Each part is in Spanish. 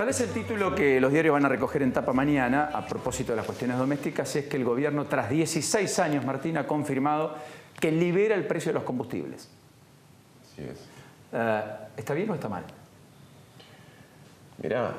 Tal vez el título que los diarios van a recoger en tapa mañana, a propósito de las cuestiones domésticas, es que el gobierno, tras 16 años, Martín, ha confirmado que libera el precio de los combustibles. Así es. ¿Está bien o está mal? Mirá,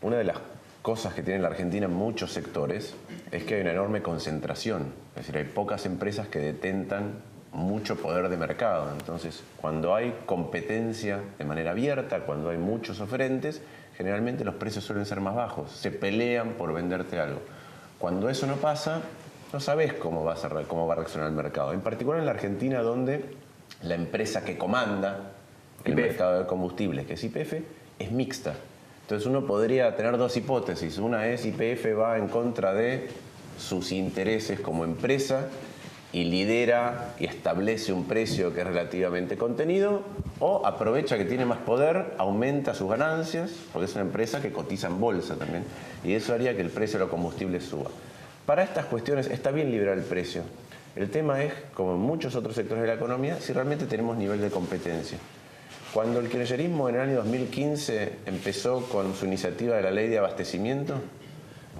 una de las cosas que tiene la Argentina en muchos sectores es que hay una enorme concentración. Es decir, hay pocas empresas que detentan mucho poder de mercado. Entonces, cuando hay competencia de manera abierta, cuando hay muchos oferentes, generalmente los precios suelen ser más bajos. Se pelean por venderte algo. Cuando eso no pasa, no sabes cómo va a reaccionar el mercado. En particular en la Argentina, donde la empresa que comanda el mercado de combustibles, que es YPF, es mixta. Entonces uno podría tener dos hipótesis. Una es YPF va en contra de sus intereses como empresa y lidera y establece un precio que es relativamente contenido, o aprovecha que tiene más poder, aumenta sus ganancias, porque es una empresa que cotiza en bolsa también, y eso haría que el precio de los combustibles suba. Para estas cuestiones está bien liberar el precio. El tema es, como en muchos otros sectores de la economía, si realmente tenemos nivel de competencia. Cuando el kirchnerismo en el año 2015 empezó con su iniciativa de la ley de abastecimiento,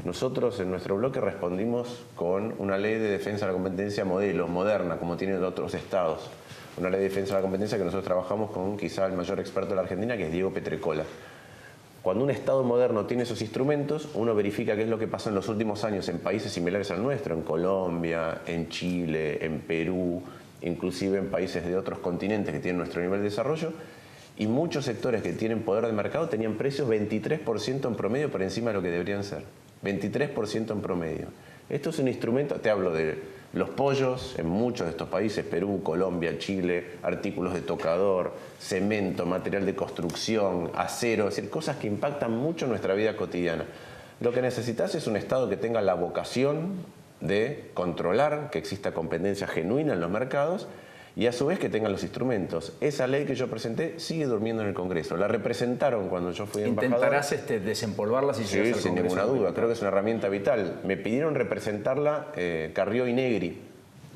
nosotros en nuestro bloque respondimos con una ley de defensa de la competencia modelo, moderna, como tienen otros estados. Una ley de defensa de la competencia que nosotros trabajamos con quizá el mayor experto de la Argentina, que es Diego Petrecola. Cuando un estado moderno tiene esos instrumentos, uno verifica qué es lo que pasó en los últimos años en países similares al nuestro, en Colombia, en Chile, en Perú, inclusive en países de otros continentes que tienen nuestro nivel de desarrollo. Y muchos sectores que tienen poder de mercado tenían precios 23% en promedio por encima de lo que deberían ser. 23% en promedio. Esto es un instrumento, te hablo de los pollos en muchos de estos países, Perú, Colombia, Chile, artículos de tocador, cemento, material de construcción, acero, es decir, cosas que impactan mucho en nuestra vida cotidiana. Lo que necesitas es un Estado que tenga la vocación de controlar, que exista competencia genuina en los mercados, y a su vez que tengan los instrumentos. Esa ley que yo presenté sigue durmiendo en el Congreso. La representaron cuando yo fui embajador. ¿Intentarás desempolvarla si llegas al Congreso? Sí, sin ninguna duda. Creo que es una herramienta vital. Me pidieron representarla Carrió y Negri.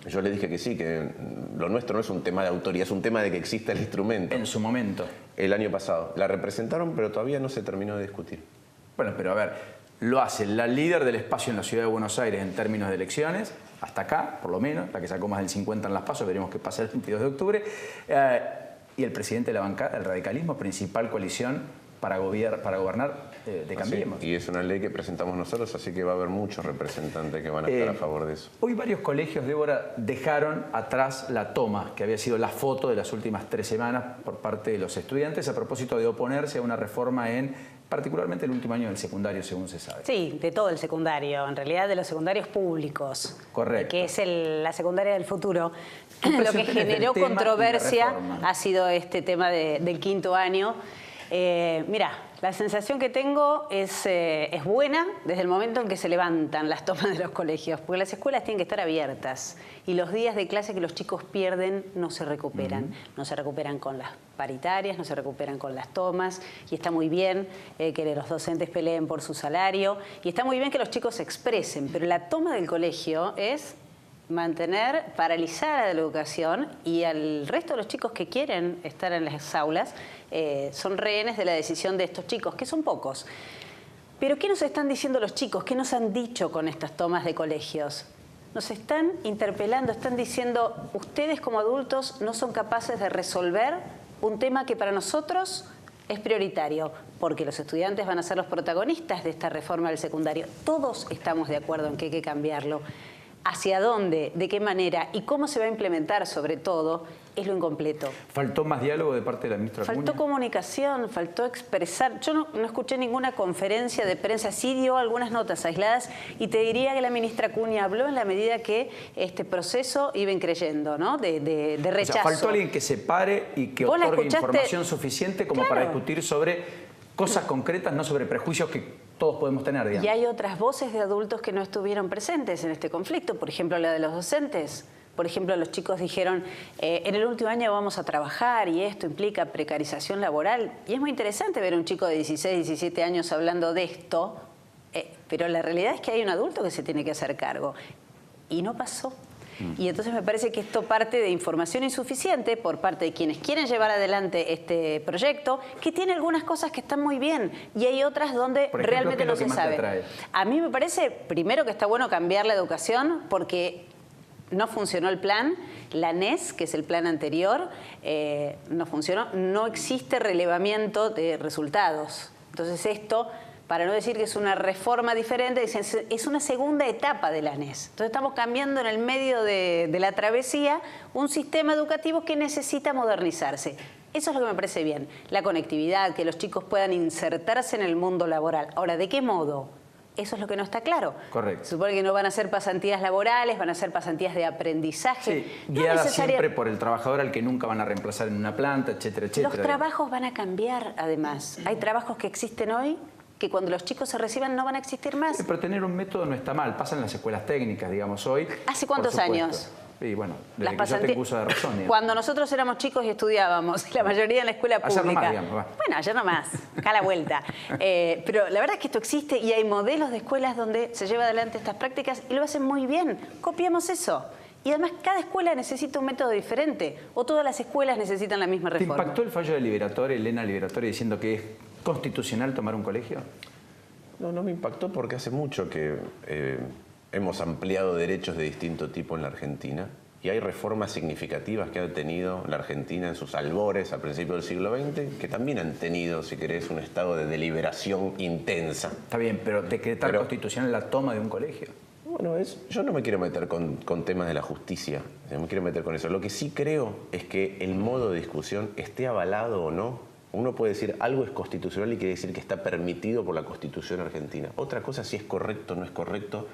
Yo le dije que sí, que lo nuestro no es un tema de autoría, es un tema de que exista el instrumento. En su momento. El año pasado. La representaron, pero todavía no se terminó de discutir. Bueno, pero a ver, lo hace la líder del espacio en la ciudad de Buenos Aires en términos de elecciones, hasta acá, por lo menos, la que sacó más del 50 en las PASO, veremos qué pasa el 22 de octubre, y el presidente de la bancada, el radicalismo, principal coalición para gobernar de Cambiemos. Y es una ley que presentamos nosotros, así que va a haber muchos representantes que van a estar a favor de eso. Hoy varios colegios, Débora, dejaron atrás la toma, que había sido la foto de las últimas 3 semanas por parte de los estudiantes a propósito de oponerse a una reforma en particularmente el último año del secundario, según se sabe. Sí, de todo el secundario, en realidad de los secundarios públicos. Correcto. Que es la secundaria del futuro. Lo que generó controversia ha sido este tema del quinto año. Mira, la sensación que tengo es buena desde el momento en que se levantan las tomas de los colegios, porque las escuelas tienen que estar abiertas y los días de clase que los chicos pierden no se recuperan. No se recuperan con las paritarias, no se recuperan con las tomas, y está muy bien que los docentes peleen por su salario, y está muy bien que los chicos se expresen, pero la toma del colegio es mantener paralizada la educación, y al resto de los chicos que quieren estar en las aulas son rehenes de la decisión de estos chicos, que son pocos. Pero ¿qué nos están diciendo los chicos? ¿Qué nos han dicho con estas tomas de colegios? Nos están interpelando, están diciendo, ustedes como adultos no son capaces de resolver un tema que para nosotros es prioritario, porque los estudiantes van a ser los protagonistas de esta reforma del secundario. Todos estamos de acuerdo en que hay que cambiarlo. ¿Hacia dónde? ¿De qué manera? ¿Y cómo se va a implementar, sobre todo? Es lo incompleto. ¿Faltó más diálogo de parte de la ministra Acuña? Faltó comunicación, faltó expresar. Yo no escuché ninguna conferencia de prensa, sí dio algunas notas aisladas, y te diría que la ministra Acuña habló en la medida que este proceso iba increyendo, ¿no? De rechazo. O sea, faltó alguien que se pare y que otorgue información suficiente como para discutir sobre cosas concretas, no sobre prejuicios que todos podemos tener, digamos. Y hay otras voces de adultos que no estuvieron presentes en este conflicto, por ejemplo, la de los docentes. Por ejemplo, los chicos dijeron, en el último año vamos a trabajar y esto implica precarización laboral. Y es muy interesante ver a un chico de 16, 17 años hablando de esto, pero la realidad es que hay un adulto que se tiene que hacer cargo. Y no pasó. Y entonces me parece que esto parte de información insuficiente por parte de quienes quieren llevar adelante este proyecto, que tiene algunas cosas que están muy bien y hay otras donde Por ejemplo, realmente no se sabe. A mí me parece, primero, que está bueno cambiar la educación porque no funcionó el plan. La NES, que es el plan anterior, no funcionó. No existe relevamiento de resultados. Entonces esto, para no decir que es una reforma diferente, es una segunda etapa de la NES. Entonces estamos cambiando en el medio de la travesía un sistema educativo que necesita modernizarse. Eso es lo que me parece bien. La conectividad, que los chicos puedan insertarse en el mundo laboral. Ahora, ¿de qué modo? Eso es lo que no está claro. Correcto. Se supone que no van a ser pasantías laborales, van a ser pasantías de aprendizaje. Sí, guiadas siempre por el trabajador al que nunca van a reemplazar en una planta, etcétera, etcétera. Los trabajos van a cambiar, además. Hay trabajos que existen hoy que cuando los chicos se reciban no van a existir más. Sí, pero tener un método no está mal. Pasa en las escuelas técnicas, digamos, hoy. ¿Hace cuántos años? Y bueno, desde que yo tengo uso de razón. Digamos. Cuando nosotros éramos chicos y estudiábamos, la mayoría en la escuela pública. Ayer nomás, digamos, va. Bueno, ayer nomás, acá a la vuelta. Pero la verdad es que esto existe y hay modelos de escuelas donde se lleva adelante estas prácticas y lo hacen muy bien. Copiemos eso. Y además cada escuela necesita un método diferente o todas las escuelas necesitan la misma reforma. ¿Te impactó el fallo de Liberatore, Elena Liberatore, diciendo que es constitucional tomar un colegio? No, no me impactó porque hace mucho que hemos ampliado derechos de distinto tipo en la Argentina y hay reformas significativas que ha tenido la Argentina en sus albores al principio del siglo XX, que también han tenido, si querés, un estado de deliberación intensa. Está bien, pero decretar constitucional la toma de un colegio. Bueno, yo no me quiero meter con temas de la justicia, no me quiero meter con eso. Lo que sí creo es que el modo de discusión, esté avalado o no, uno puede decir algo es constitucional y quiere decir que está permitido por la Constitución argentina. Otra cosa si es correcto o no es correcto,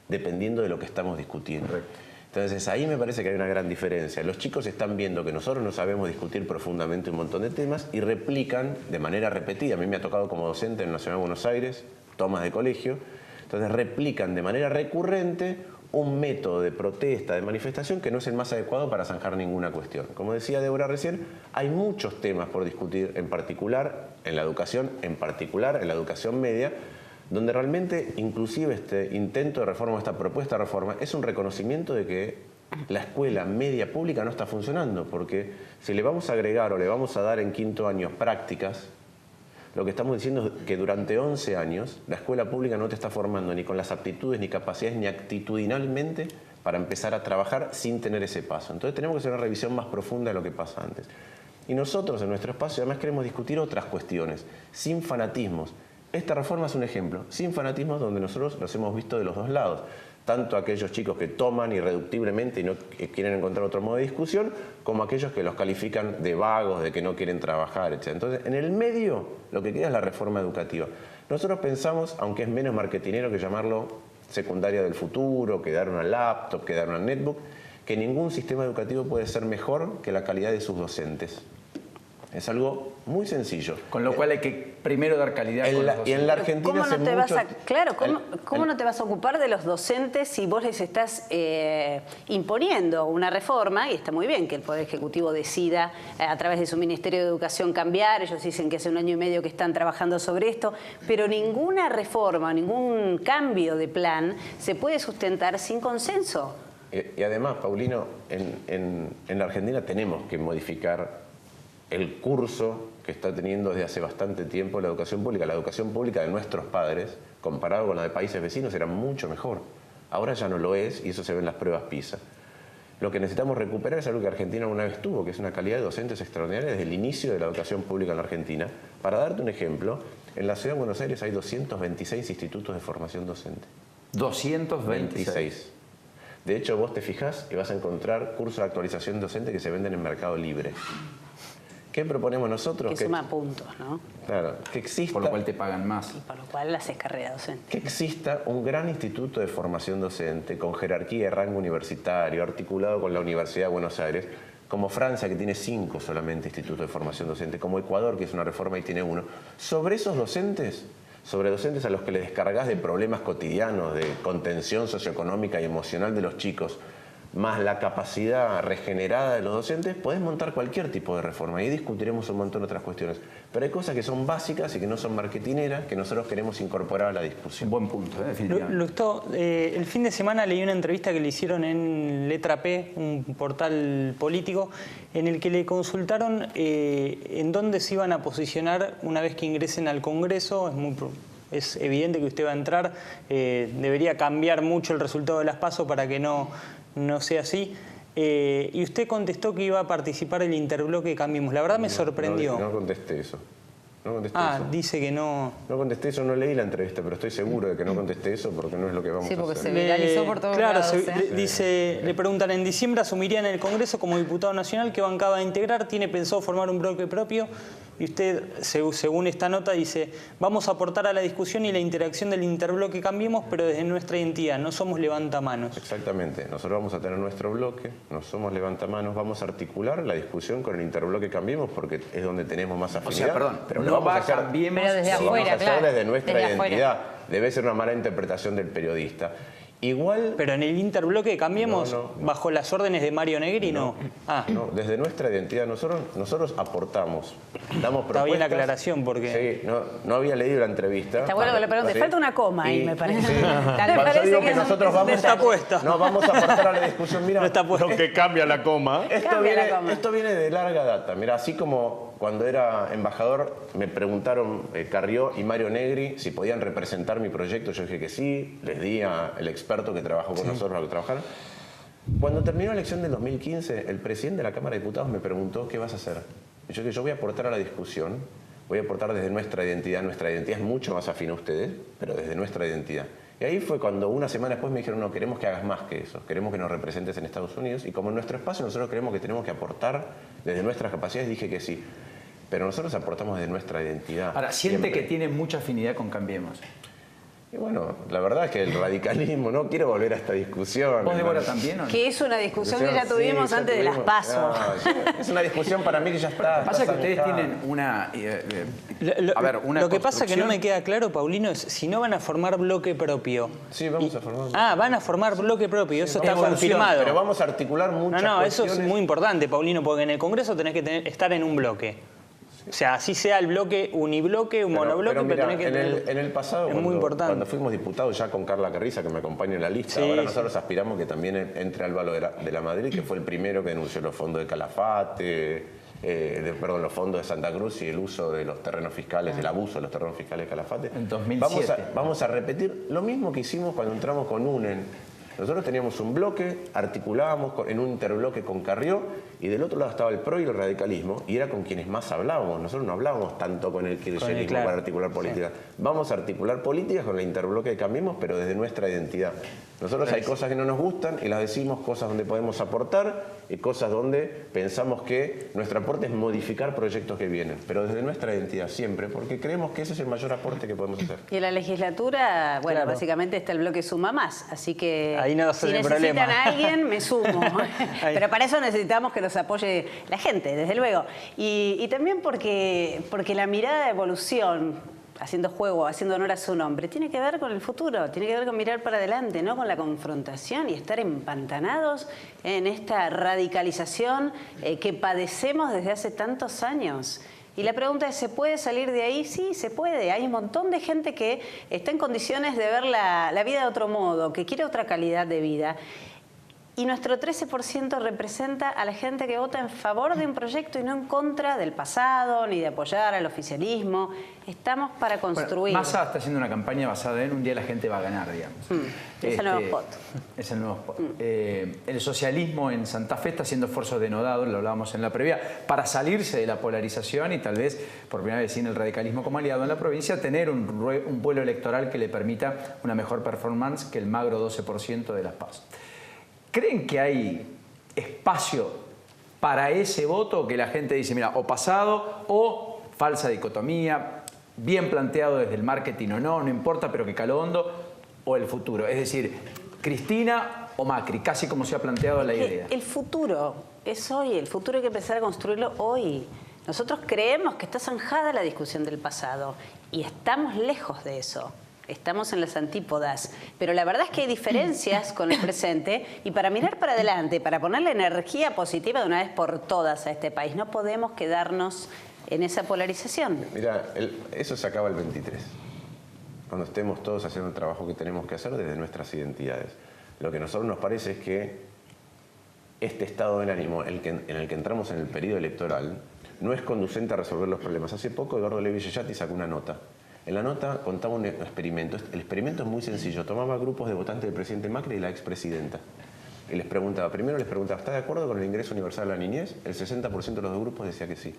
dependiendo de lo que estamos discutiendo. Correcto. Entonces ahí me parece que hay una gran diferencia. Los chicos están viendo que nosotros no sabemos discutir profundamente un montón de temas y replican de manera repetida. A mí me ha tocado como docente en la Nacional de Buenos Aires, tomas de colegio, entonces replican de manera recurrente un método de protesta, de manifestación que no es el más adecuado para zanjar ninguna cuestión. Como decía Débora recién, hay muchos temas por discutir, en particular en la educación, en particular en la educación media, donde realmente inclusive este intento de reforma, esta propuesta de reforma, es un reconocimiento de que la escuela media pública no está funcionando, porque si le vamos a agregar o le vamos a dar en quinto año prácticas, lo que estamos diciendo es que durante 11 años la escuela pública no te está formando ni con las aptitudes, ni capacidades, ni actitudinalmente para empezar a trabajar sin tener ese paso. Entonces tenemos que hacer una revisión más profunda de lo que pasa antes. Y nosotros en nuestro espacio además queremos discutir otras cuestiones, sin fanatismos. Esta reforma es un ejemplo, sin fanatismos, donde nosotros los hemos visto de los dos lados. Tanto aquellos chicos que toman irreductiblemente y no quieren encontrar otro modo de discusión, como aquellos que los califican de vagos, de que no quieren trabajar, etc. Entonces, en el medio, lo que queda es la reforma educativa. Nosotros pensamos, aunque es menos marketinero que llamarlo secundaria del futuro, que dar una laptop, que dar una netbook, que ningún sistema educativo puede ser mejor que la calidad de sus docentes. Es algo muy sencillo. Con lo cual hay que primero dar calidad con los docentes. Y en la Argentina hace mucho... ¿Cómo no te vas a ocupar de los docentes si vos les estás imponiendo una reforma? Y está muy bien que el Poder Ejecutivo decida a través de su Ministerio de Educación cambiar. Ellos dicen que hace 1 año y medio que están trabajando sobre esto. Pero ninguna reforma, ningún cambio de plan se puede sustentar sin consenso. Y además, Paulino, en la Argentina tenemos que modificar el curso que está teniendo desde hace bastante tiempo la educación pública. La educación pública de nuestros padres, comparado con la de países vecinos, era mucho mejor. Ahora ya no lo es y eso se ve en las pruebas PISA. Lo que necesitamos recuperar es algo que Argentina una vez tuvo, que es una calidad de docentes extraordinaria desde el inicio de la educación pública en la Argentina. Para darte un ejemplo, en la Ciudad de Buenos Aires hay 226 institutos de formación docente. 226. De hecho, vos te fijás y vas a encontrar cursos de actualización docente que se venden en Mercado Libre. ¿Qué proponemos nosotros? Que suma puntos, ¿no? Claro, que exista... Por lo cual te pagan más. Y por lo cual haces carrera docente. Que exista un gran instituto de formación docente con jerarquía y rango universitario, articulado con la Universidad de Buenos Aires, como Francia, que tiene 5 solamente institutos de formación docente, como Ecuador, que es una reforma y tiene 1. Sobre esos docentes, sobre docentes a los que le descargas de problemas cotidianos, de contención socioeconómica y emocional de los chicos, más la capacidad regenerada de los docentes, podés montar cualquier tipo de reforma. Ahí discutiremos un montón de otras cuestiones. Pero hay cosas que son básicas y que no son marketineras, que nosotros queremos incorporar a la discusión. Un buen punto, definitivamente. El fin de semana leí una entrevista que le hicieron en Letra P, un portal político, en el que le consultaron en dónde se iban a posicionar una vez que ingresen al Congreso. Es evidente que usted va a entrar, debería cambiar mucho el resultado de las PASO para que no sea así. Y usted contestó que iba a participar en el interbloque Cambiemos. La verdad me sorprendió. No contesté eso. No contesté eso. Dice que no... No contesté eso, no leí la entrevista, pero estoy seguro de que no contesté eso porque no es lo que vamos a hacer. Sí, porque se viralizó por todos lados. Le preguntan, en diciembre asumiría en el Congreso como diputado nacional, ¿qué bancada va a integrar? ¿Tiene pensado formar un bloque propio? Y usted, según esta nota, dice, vamos a aportar a la discusión y la interacción del interbloque Cambiemos, pero desde nuestra identidad, no somos levantamanos. Exactamente. Nosotros vamos a tener nuestro bloque, no somos levantamanos, vamos a articular la discusión con el interbloque Cambiemos porque es donde tenemos más afinidad. O sea, perdón, pero no va a Cambiemos. Pero desde afuera, vamos a hacer desde nuestra identidad. Afuera. Debe ser una mala interpretación del periodista. Igual... Pero en el interbloque Cambiemos, bajo las órdenes de Mario Negri, no. No, desde nuestra identidad. Nosotros aportamos, damos propuestas. Está bien la aclaración porque... Sí, no había leído la entrevista. Está bueno que le pregunte. Falta una coma ahí, me parece. Sí. Cuando yo digo que nosotros vamos está puesta. No, vamos a aportar a la discusión. Mira, no está puesta. Que cambia la coma. Esto viene de larga data. Mira, así como cuando era embajador me preguntaron Carrió y Mario Negri si podían representar mi proyecto. Yo dije que sí, les di al experto que trabajó con nosotros a que trabajaron. Cuando terminó la elección del 2015, el presidente de la Cámara de Diputados me preguntó ¿qué vas a hacer? Y yo dije, yo voy a aportar a la discusión, voy a aportar desde nuestra identidad es mucho más afín a ustedes, pero desde nuestra identidad. Y ahí fue cuando una semana después me dijeron, no, queremos que hagas más que eso, queremos que nos representes en Estados Unidos y como en nuestro espacio nosotros creemos que tenemos que aportar desde nuestras capacidades, dije que sí. Pero nosotros aportamos desde nuestra identidad. Ahora, siente siempre. que tiene mucha afinidad con Cambiemos. Y bueno, la verdad es que el radicalismo, no quiero volver a esta discusión. ¿Vos, Débora, también o no? Que es una discusión que ya tuvimos antes de las PASO. Es una discusión para mí que ya está. Pasa que ustedes tienen una... Lo que pasa que no me queda claro, Paulino, es si no van a formar bloque propio. Sí, vamos a formar. Van a formar bloque propio, eso está confirmado. Pero vamos a articular muchas eso es cuestiones. muy importante, Paulino, porque en el Congreso tenés que estar en un bloque. O sea, así sea el bloque unibloque, un monobloque, pero tenés que tener... En el pasado, cuando fuimos diputados ya con Carla Carriza, que me acompaña en la lista, ahora nosotros aspiramos que también entre Álvaro de la Madrid, que fue el primero que denunció los fondos de Calafate, los fondos de Santa Cruz y el uso de los terrenos fiscales, el abuso de los terrenos fiscales de Calafate. En 2007. Vamos a repetir lo mismo que hicimos cuando entramos con UNEN. Nosotros teníamos un bloque, articulábamos en un interbloque con Carrió y del otro lado estaba el PRO y el radicalismo y era con quienes más hablábamos. Nosotros no hablábamos tanto con el kirchnerismo para articular políticas. Vamos a articular políticas con el interbloque de Cambiemos, pero desde nuestra identidad. Nosotros hay cosas que no nos gustan y las decimos, cosas donde podemos aportar y cosas donde pensamos que nuestro aporte es modificar proyectos que vienen, pero desde nuestra identidad siempre, porque creemos que ese es el mayor aporte que podemos hacer. Y en la legislatura, bueno, básicamente está el bloque Suma Más, así que ahí no si necesitan a alguien, me sumo. Pero para eso necesitamos que nos apoye la gente, desde luego. Y también porque la mirada de evolución, haciendo juego, haciendo honor a su nombre, tiene que ver con el futuro, tiene que ver con mirar para adelante, no con la confrontación y estar empantanados en esta radicalización que padecemos desde hace tantos años. Y la pregunta es, ¿se puede salir de ahí? Sí, se puede. Hay un montón de gente que está en condiciones de ver la vida de otro modo, que quiere otra calidad de vida. Y nuestro 13% representa a la gente que vota en favor de un proyecto y no en contra del pasado, ni de apoyar al oficialismo. Estamos para construir. Bueno, Massa está haciendo una campaña basada en un día la gente va a ganar, digamos. Es el nuevo spot. Es el nuevo spot. El socialismo en Santa Fe está haciendo esfuerzos denodados, lo hablábamos en la previa, para salirse de la polarización y tal vez, por primera vez sin el radicalismo como aliado en la provincia, tener un vuelo electoral que le permita una mejor performance que el magro 12% de las PASO. ¿Creen que hay espacio para ese voto que la gente dice, mira, o pasado o falsa dicotomía, bien planteado desde el marketing o no importa, pero que caló hondo, o el futuro? Es decir, Cristina o Macri, casi como se ha planteado la idea. El futuro es hoy, el futuro hay que empezar a construirlo hoy. Nosotros creemos que está zanjada la discusión del pasado y estamos lejos de eso. estamos en las antípodas, pero la verdad es que hay diferencias con el presente y para mirar para adelante, para ponerle energía positiva de una vez por todas a este país, no podemos quedarnos en esa polarización. Mira, eso se acaba el 23, cuando estemos todos haciendo el trabajo que tenemos que hacer desde nuestras identidades. Lo que a nosotros nos parece es que este estado de ánimo en el que entramos en el periodo electoral no es conducente a resolver los problemas. Hace poco Eduardo Levi Yeyati sacó una nota. En la nota contaba un experimento. El experimento es muy sencillo. Tomaba grupos de votantes del presidente Macri y la expresidenta. Y les preguntaba, primero les preguntaba, ¿está de acuerdo con el ingreso universal a la niñez? El 60% de los grupos decía que sí.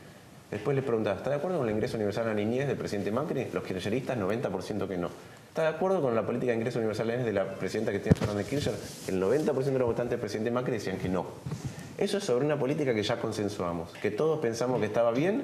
Después les preguntaba, ¿está de acuerdo con el ingreso universal a la niñez del presidente Macri? Los kirchneristas, 90% que no. ¿Está de acuerdo con la política de ingreso universal a la niñez de la presidenta Cristina Fernández de Kirchner? El 90% de los votantes del presidente Macri decían que no. Eso es sobre una política que ya consensuamos, que todos pensamos que estaba bien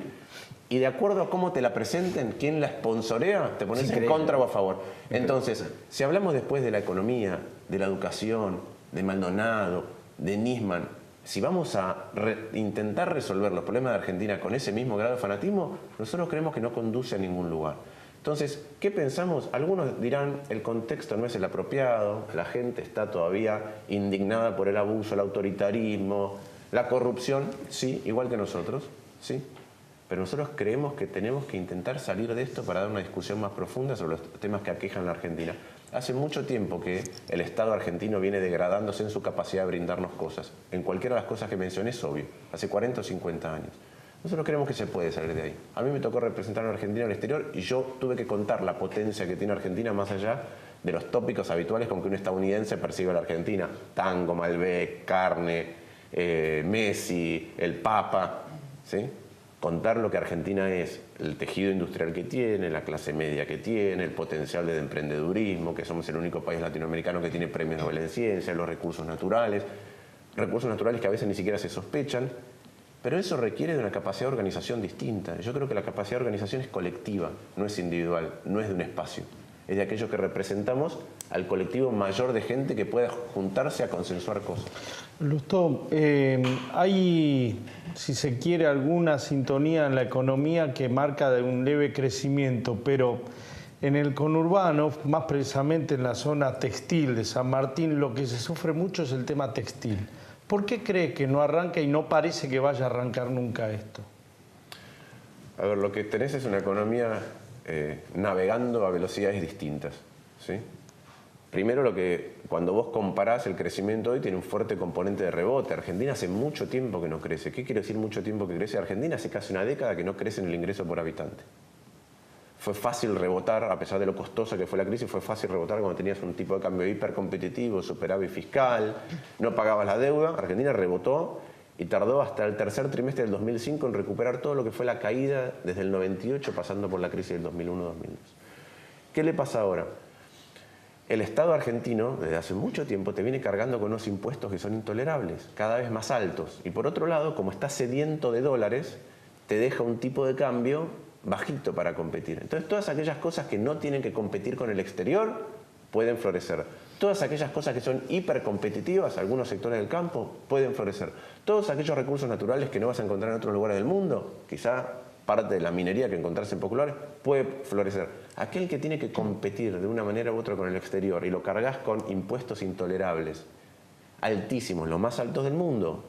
y de acuerdo a cómo te la presenten, quién la sponsorea, te pones en contra o a favor. Entonces, si hablamos después de la economía, de la educación, de Maldonado, de Nisman, si vamos a intentar resolver los problemas de Argentina con ese mismo grado de fanatismo, nosotros creemos que no conduce a ningún lugar. Entonces, ¿qué pensamos? Algunos dirán, el contexto no es el apropiado, la gente está todavía indignada por el abuso, el autoritarismo, la corrupción, sí, igual que nosotros, sí. Pero nosotros creemos que tenemos que intentar salir de esto para dar una discusión más profunda sobre los temas que aquejan a la Argentina. Hace mucho tiempo que el Estado argentino viene degradándose en su capacidad de brindarnos cosas. En cualquiera de las cosas que mencioné es obvio, hace 40 o 50 años. Nosotros creemos que se puede salir de ahí. A mí me tocó representar a Argentina en el exterior y yo tuve que contar la potencia que tiene Argentina más allá de los tópicos habituales con que un estadounidense percibe a la Argentina. Tango, Malbec, carne, Messi, el Papa, ¿sí? Contar lo que Argentina es, el tejido industrial que tiene, la clase media que tiene, el potencial de emprendedurismo, que somos el único país latinoamericano que tiene premios Nobel en ciencia, los recursos naturales que a veces ni siquiera se sospechan, pero eso requiere de una capacidad de organización distinta. Yo creo que la capacidad de organización es colectiva, no es individual, no es de un espacio. Es de aquellos que representamos al colectivo mayor de gente que pueda juntarse a consensuar cosas. Lustó, hay, si se quiere, alguna sintonía en la economía que marca de un leve crecimiento, pero en el conurbano, más precisamente en la zona textil de San Martín, lo que se sufre mucho es el tema textil. ¿Por qué cree que no arranca y no parece que vaya a arrancar nunca esto? A ver, lo que tenés es una economía navegando a velocidades distintas, ¿sí? Primero, cuando vos comparás el crecimiento hoy, tiene un fuerte componente de rebote. Argentina hace mucho tiempo que no crece. ¿Qué quiere decir mucho tiempo que crece? Argentina hace casi una década que no crece en el ingreso por habitante. Fue fácil rebotar, a pesar de lo costosa que fue la crisis, fue fácil rebotar cuando tenías un tipo de cambio hipercompetitivo, superávit fiscal, no pagabas la deuda. Argentina rebotó y tardó hasta el tercer trimestre del 2005 en recuperar todo lo que fue la caída desde el 98, pasando por la crisis del 2001-2002. ¿Qué le pasa ahora? El Estado argentino, desde hace mucho tiempo, te viene cargando con unos impuestos que son intolerables, cada vez más altos. Y por otro lado, como está sediento de dólares, te deja un tipo de cambio bajito para competir. Entonces, todas aquellas cosas que no tienen que competir con el exterior pueden florecer. Todas aquellas cosas que son hipercompetitivas, algunos sectores del campo, pueden florecer. Todos aquellos recursos naturales que no vas a encontrar en otros lugares del mundo, quizá parte de la minería que encontrás en Populares, puede florecer. Aquel que tiene que competir de una manera u otra con el exterior y lo cargas con impuestos intolerables, altísimos, los más altos del mundo,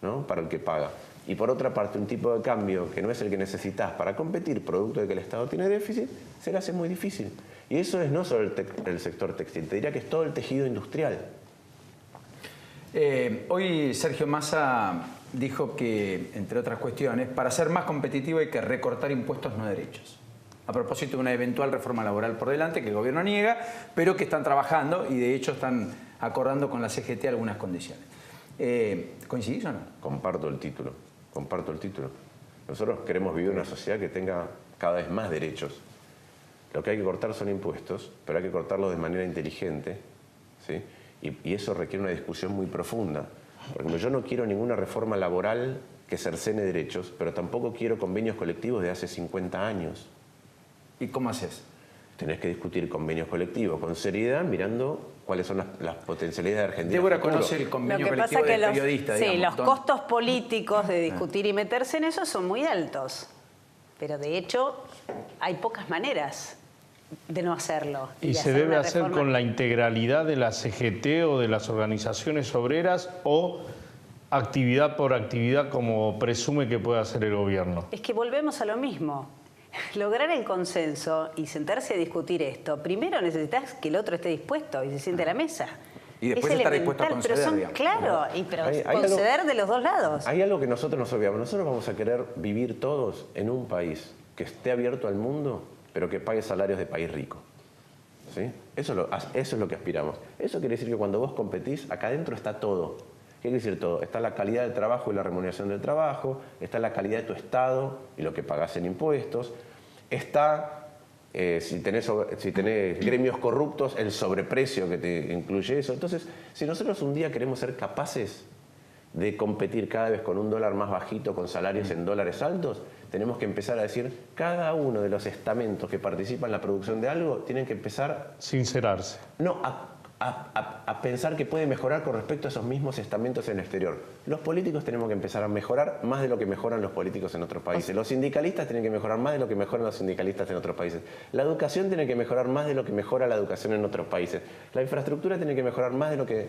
¿no? Para el que paga. Y por otra parte, un tipo de cambio que no es el que necesitas para competir, producto de que el Estado tiene déficit, se le hace muy difícil. Y eso es no solo el sector textil, te diría que es todo el tejido industrial. Hoy Sergio Massa dijo que, entre otras cuestiones, para ser más competitivo hay que recortar impuestos no derechos. A propósito de una eventual reforma laboral por delante que el gobierno niega, pero que están trabajando y de hecho están acordando con la CGT algunas condiciones. ¿Coincidís o no? Comparto el título. Nosotros queremos vivir una sociedad que tenga cada vez más derechos. Lo que hay que cortar son impuestos, pero hay que cortarlos de manera inteligente, ¿sí? Y eso requiere una discusión muy profunda. Por ejemplo, yo no quiero ninguna reforma laboral que cercene derechos, pero tampoco quiero convenios colectivos de hace 50 años. ¿Y cómo haces? Tenés que discutir convenios colectivos con seriedad, mirando cuáles son las potencialidades de Argentina. Débora conoce el convenio colectivo de periodistas. Sí, digamos, los costos políticos de discutir y meterse en eso son muy altos. Pero de hecho hay pocas maneras. de no hacerlo. ¿Y se debe hacer con la integralidad de la CGT o de las organizaciones obreras o actividad por actividad como presume que puede hacer el gobierno? Es que volvemos a lo mismo. Lograr el consenso y sentarse a discutir esto, primero necesitas que el otro esté dispuesto y se siente a la mesa. Y después estar dispuesto a conceder, pero digamos. Claro, pero conceder de los dos lados. Hay algo que nosotros nos olvidamos. Nosotros vamos a querer vivir todos en un país que esté abierto al mundo, pero que pague salarios de país rico. ¿Sí? Eso es lo que aspiramos. Eso quiere decir que cuando vos competís, acá adentro está todo. ¿Qué quiere decir todo? Está la calidad del trabajo y la remuneración del trabajo, está la calidad de tu Estado y lo que pagás en impuestos, está, si tenés gremios corruptos, el sobreprecio que te incluye eso. Entonces, si nosotros un día queremos ser capaces de competir cada vez con un dólar más bajito, con salarios en dólares altos, tenemos que empezar a decir, cada uno de los estamentos que participan en la producción de algo tienen que empezar... Sincerarse. No, a pensar que puede mejorar con respecto a esos mismos estamentos en el exterior. Los políticos tenemos que empezar a mejorar más de lo que mejoran los políticos en otros países. Los sindicalistas tienen que mejorar más de lo que mejoran los sindicalistas en otros países. La educación tiene que mejorar más de lo que mejora la educación en otros países. La infraestructura tiene que mejorar más de lo que...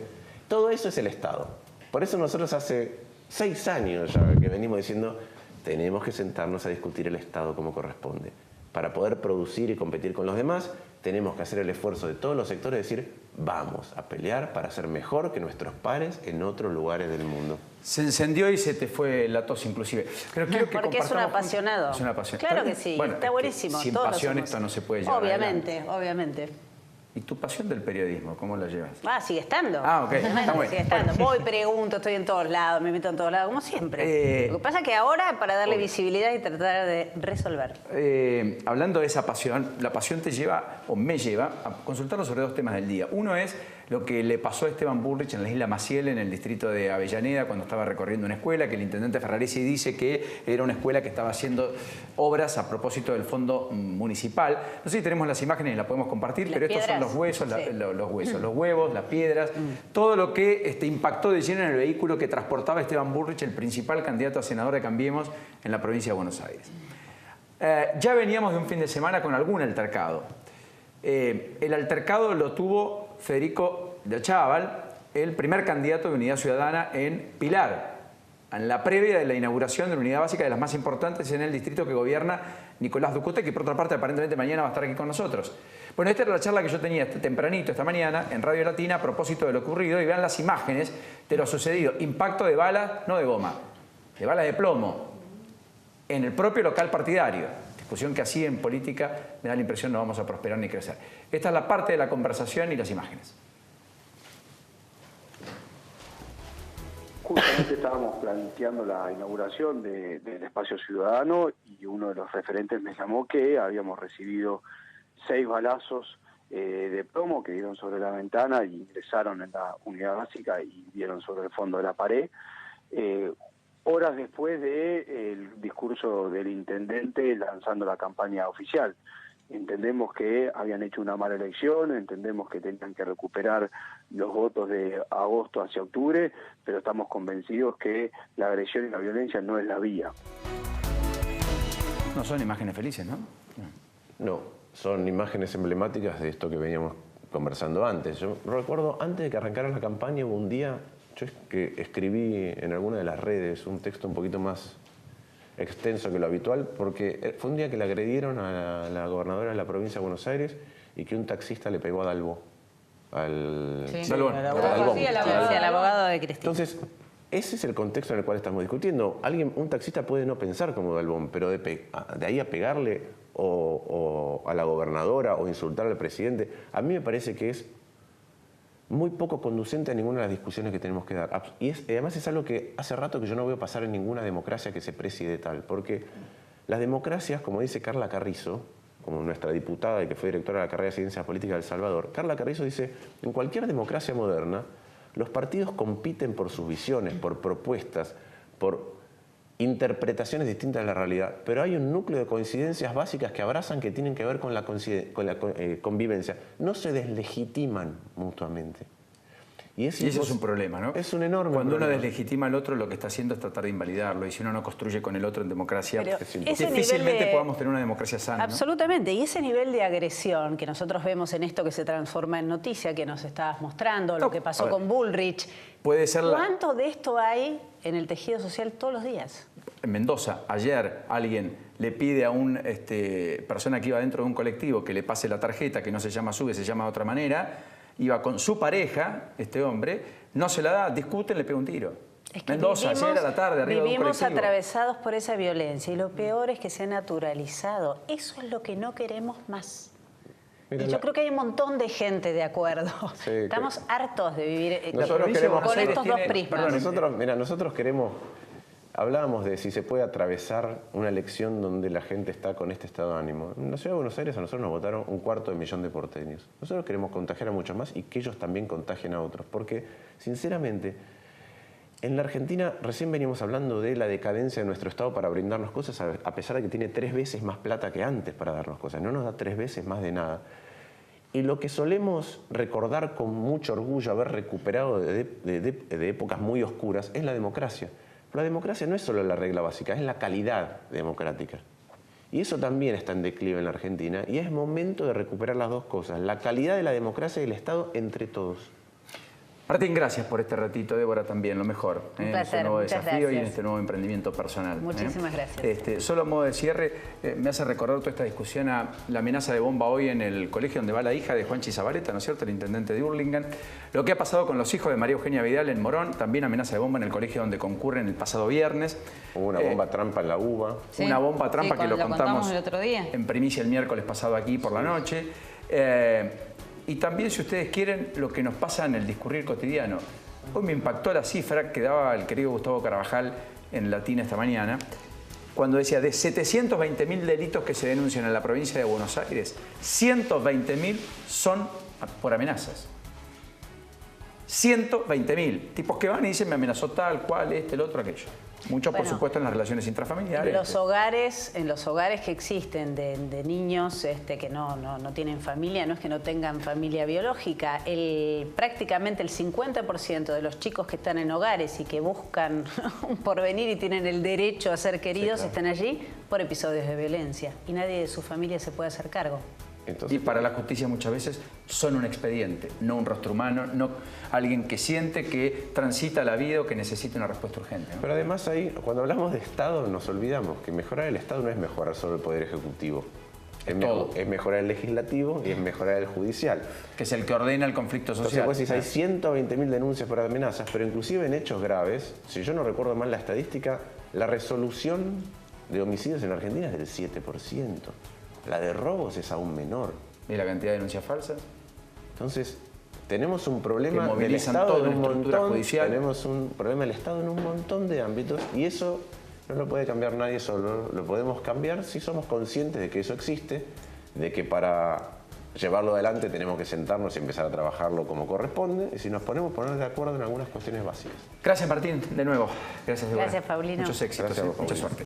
Todo eso es el Estado. Por eso nosotros hace 6 años ya que venimos diciendo, tenemos que sentarnos a discutir el Estado como corresponde. Para poder producir y competir con los demás, tenemos que hacer el esfuerzo de todos los sectores de decir, vamos a pelear para ser mejor que nuestros pares en otros lugares del mundo. Se encendió y se te fue la tos inclusive. Pero quiero que porque es un apasionado. Es un apasionado. Claro que sí, bueno, está buenísimo. Sin todos pasión esto no se puede llevar Obviamente, obviamente. ¿Y tu pasión del periodismo, cómo la llevas? Sigue estando. Ok, está bueno. Sigue estando. Voy, pregunto, estoy en todos lados, me meto en todos lados, como siempre. Lo que pasa es que ahora, para darle visibilidad y tratar de resolver. Hablando de esa pasión, la pasión te lleva, o me lleva, a consultarnos sobre 2 temas del día. Uno es lo que le pasó a Esteban Bullrich en la isla Maciel, en el distrito de Avellaneda, cuando estaba recorriendo una escuela, que el intendente Ferraresi dice que era una escuela que estaba haciendo obras a propósito del fondo municipal. No sé si tenemos las imágenes y las podemos compartir, pero estos son los huesos, los huevos, las piedras, todo lo que impactó de lleno en el vehículo que transportaba Esteban Bullrich, el principal candidato a senador de Cambiemos en la provincia de Buenos Aires. Ya veníamos de un fin de semana con algún altercado. El altercado lo tuvo Federico de Achával, el primer candidato de Unidad Ciudadana en Pilar, en la previa de la inauguración de la unidad básica de las más importantes en el distrito que gobierna Nicolás Ducote, que por otra parte aparentemente mañana va a estar aquí con nosotros. Bueno, esta era la charla que yo tenía tempranito esta mañana en Radio Latina a propósito de lo ocurrido, y vean las imágenes de lo sucedido. Impacto de balas, no de goma, de balas de plomo, en el propio local partidario. Discusión que así en política me da la impresión no vamos a prosperar ni crecer. Esta es la parte de la conversación y las imágenes. Justamente estábamos planteando la inauguración del Espacio Ciudadano y uno de los referentes me llamó que habíamos recibido 6 balazos de plomo que dieron sobre la ventana y ingresaron en la unidad básica y dieron sobre el fondo de la pared. Horas después del discurso del intendente lanzando la campaña oficial. Entendemos que habían hecho una mala elección, entendemos que tenían que recuperar los votos de agosto hacia octubre, pero estamos convencidos que la agresión y la violencia no es la vía. No son imágenes felices, ¿no? No, son imágenes emblemáticas de esto que veníamos conversando antes. Yo recuerdo, antes de que arrancara la campaña, hubo un día, yo escribí en alguna de las redes un texto un poquito más extenso que lo habitual, porque fue un día que le agredieron a la gobernadora de la provincia de Buenos Aires y que un taxista le pegó a Dalbó. Al abogado de Cristina. Entonces, ese es el contexto en el cual estamos discutiendo. Un taxista puede no pensar como Dalbón, pero de ahí a pegarle o a la gobernadora o insultar al presidente, a mí me parece que es muy poco conducente a ninguna de las discusiones que tenemos que dar. Y además es algo que hace rato que yo no veo pasar en ninguna democracia que se preside tal, porque las democracias, como dice Carla Carrizo, como nuestra diputada y que fue directora de la carrera de Ciencias Políticas de El Salvador, Carla Carrizo dice, en cualquier democracia moderna, los partidos compiten por sus visiones, por propuestas, por interpretaciones distintas de la realidad, pero hay un núcleo de coincidencias básicas que abrazan, que tienen que ver con la convivencia. No se deslegitiman mutuamente. Y eso es un problema, ¿no? Es un enorme Cuando problema. uno deslegitima al otro, lo que está haciendo es tratar de invalidarlo. Y si uno no construye con el otro en democracia, Pero difícilmente podamos tener una democracia sana. Absolutamente. ¿No? Y ese nivel de agresión que nosotros vemos en esto que se transforma en noticia, que nos estabas mostrando, lo que pasó con Bullrich, puede ser ¿cuánto de esto hay en el tejido social todos los días? En Mendoza, ayer, alguien le pide a una persona que iba dentro de un colectivo que le pase la tarjeta, que no se llama SUBE, se llama de otra manera, iba con su pareja, este hombre, no se la da, discuten, le pega un tiro. Es que Mendoza, ayer a la tarde, arriba de un vivimos colectivo. atravesados por esa violencia y lo peor es que se ha naturalizado. Eso es lo que no queremos más. Mira, y yo creo que hay un montón de gente de acuerdo. Sí, Estamos hartos de vivir Nosotros queremos- con estos dos prismas. Nosotros queremos... Hablábamos de si se puede atravesar una elección donde la gente está con este estado de ánimo. En la Ciudad de Buenos Aires a nosotros nos votaron 250.000 de porteños. Nosotros queremos contagiar a muchos más y que ellos también contagien a otros. Porque, sinceramente, en la Argentina recién venimos hablando de la decadencia de nuestro Estado para brindarnos cosas, a pesar de que tiene 3 veces más plata que antes para darnos cosas. No nos da 3 veces más de nada. Y lo que solemos recordar con mucho orgullo haber recuperado de épocas muy oscuras es la democracia. Pero la democracia no es solo la regla básica, es la calidad democrática. Y eso también está en declive en la Argentina y es momento de recuperar las dos cosas, la calidad de la democracia y el Estado entre todos. Martín, gracias por este ratito, Débora también, lo mejor. Un En placer, este nuevo muchas desafío y en gracias. este nuevo emprendimiento personal. Muchísimas gracias. Solo a modo de cierre, me hace recordar toda esta discusión a la amenaza de bomba hoy en el colegio donde va la hija de Juanchi Zabaleta, ¿no es cierto?, el intendente de Hurlingham. Lo que ha pasado con los hijos de María Eugenia Vidal en Morón, también amenaza de bomba en el colegio donde concurren el pasado viernes. Hubo una bomba trampa en la UBA. Sí, Una bomba trampa sí, que lo contamos el otro día. en primicia el miércoles pasado aquí por la noche. Y también, si ustedes quieren, lo que nos pasa en el discurrir cotidiano. Hoy me impactó la cifra que daba el querido Gustavo Carvajal en Latina esta mañana, cuando decía de 720.000 delitos que se denuncian en la provincia de Buenos Aires, 120.000 son por amenazas. 120.000 tipos que van y dicen me amenazó tal, cual, el otro, aquello. Muchos, por supuesto, en las relaciones intrafamiliares. En los hogares que existen de niños que no tienen familia, no es que no tengan familia biológica, prácticamente el 50% de los chicos que están en hogares y que buscan un porvenir y tienen el derecho a ser queridos, sí, claro, están allí por episodios de violencia y nadie de su familia se puede hacer cargo. Entonces, y para la justicia muchas veces son un expediente, no un rostro humano, no alguien que siente que transita la vida o que necesita una respuesta urgente, ¿no? Pero además ahí, cuando hablamos de Estado, nos olvidamos que mejorar el Estado no es mejorar solo el Poder Ejecutivo. Es mejorar el Legislativo y es mejorar el Judicial. Que es el que ordena el conflicto social. Entonces, pues, hay 120.000 denuncias por amenazas, pero inclusive en hechos graves, si yo no recuerdo mal la estadística, la resolución de homicidios en Argentina es del 7%. La de robos es aún menor. ¿Y la cantidad de denuncias falsas? Entonces, tenemos un problema que del Estado toda en un estructura montón, judicial. tenemos un problema del Estado en un montón de ámbitos y eso no lo puede cambiar nadie solo. Lo podemos cambiar si somos conscientes de que eso existe, de que para llevarlo adelante tenemos que sentarnos y empezar a trabajarlo como corresponde y si nos ponemos de acuerdo en algunas cuestiones básicas. Gracias, Martín, de nuevo. Gracias, Débora. Gracias, Paulino. Muchos éxitos, Gracias, mucha suerte.